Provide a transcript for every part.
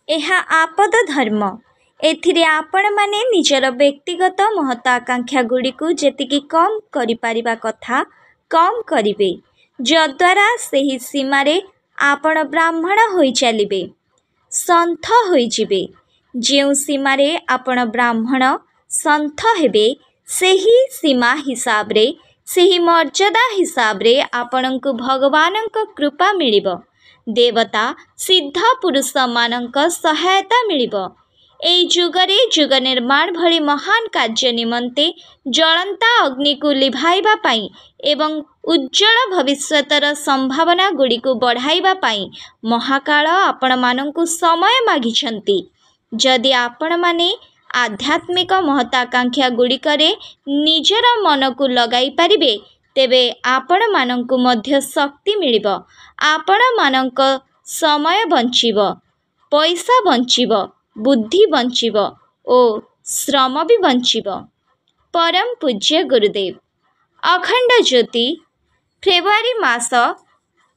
ଏହା ଆପଦ ଧର୍ମ। ଏଥିରେ ଆପଣମାନେ ନିଜର ବ୍ୟକ୍ତିଗତ ମହତ୍ୱାକାଂକ୍ଷାଗୁଡ଼ିକୁ ଯେତିକି କମ୍ କରିପାରିବା କଥା କମ୍ କରିବେ, ଯଦ୍ୱାରା ସେହି ସୀମାରେ ଆପଣ ବ୍ରାହ୍ମଣ ହୋଇ ଚାଲିବେ, ସନ୍ଥ ହୋଇଯିବେ। ଯେଉଁ ସୀମାରେ ଆପଣ ବ୍ରାହ୍ମଣ ସନ୍ଥ ହେବେ, ସେହି ସୀମା ହିସାବରେ, ସେହି ମର୍ଯ୍ୟାଦା ହିସାବରେ ଆପଣଙ୍କୁ ଭଗବାନଙ୍କ କୃପା ମିଳିବ, ଦେବତା ସିଦ୍ଧ ପୁରୁଷମାନଙ୍କ ସହାୟତା ମିଳିବ। ଏହି ଯୁଗରେ ଯୁଗ ନିର୍ମାଣ ଭଳି ମହାନ କାର୍ଯ୍ୟ ନିମନ୍ତେ ଜଳନ୍ତା ଅଗ୍ନିକୁ ଲିଭାଇବା ପାଇଁ ଏବଂ ଉଜ୍ଜ୍ୱଳ ଭବିଷ୍ୟତର ସମ୍ଭାବନାଗୁଡ଼ିକୁ ବଢ଼ାଇବା ପାଇଁ ମହାକାଳ ଆପଣମାନଙ୍କୁ ସମୟ ମାଗିଛନ୍ତି। ଯଦି ଆପଣମାନେ ଆଧ୍ୟାତ୍ମିକ ମହତ୍ୱାକାଂକ୍ଷାଗୁଡ଼ିକରେ ନିଜର ମନକୁ ଲଗାଇ ପାରିବେ, ତେବେ ଆପଣମାନଙ୍କୁ ମଧ୍ୟ ଶକ୍ତି ମିଳିବ। ଆପଣମାନଙ୍କ ସମୟ ବଞ୍ଚିବ, ପଇସା ବଞ୍ଚିବ, ବୁଦ୍ଧି ବଞ୍ଚିବ ଓ ଶ୍ରମ ବି ବଞ୍ଚିବ। ପରମ ପୂଜ୍ୟ ଗୁରୁଦେବ। ଅଖଣ୍ଡ ଜ୍ୟୋତି, ଫେବୃଆରୀ ମାସ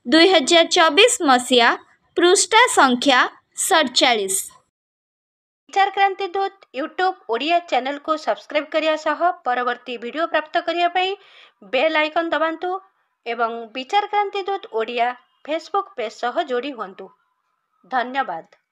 2024 ମସିହା, ପୃଷ୍ଠା ସଂଖ୍ୟା 47। विचार क्रांति दूत यूट्यूब ओडिया चैनल को सब्सक्राइब करिया सह परवर्ती वीडियो प्राप्त करिया पई बेल आइकन दबांतु एवं विचार क्रांति दूत ओडिया फेसबुक पेज सह जोड़ी हुंतु। धन्यवाद।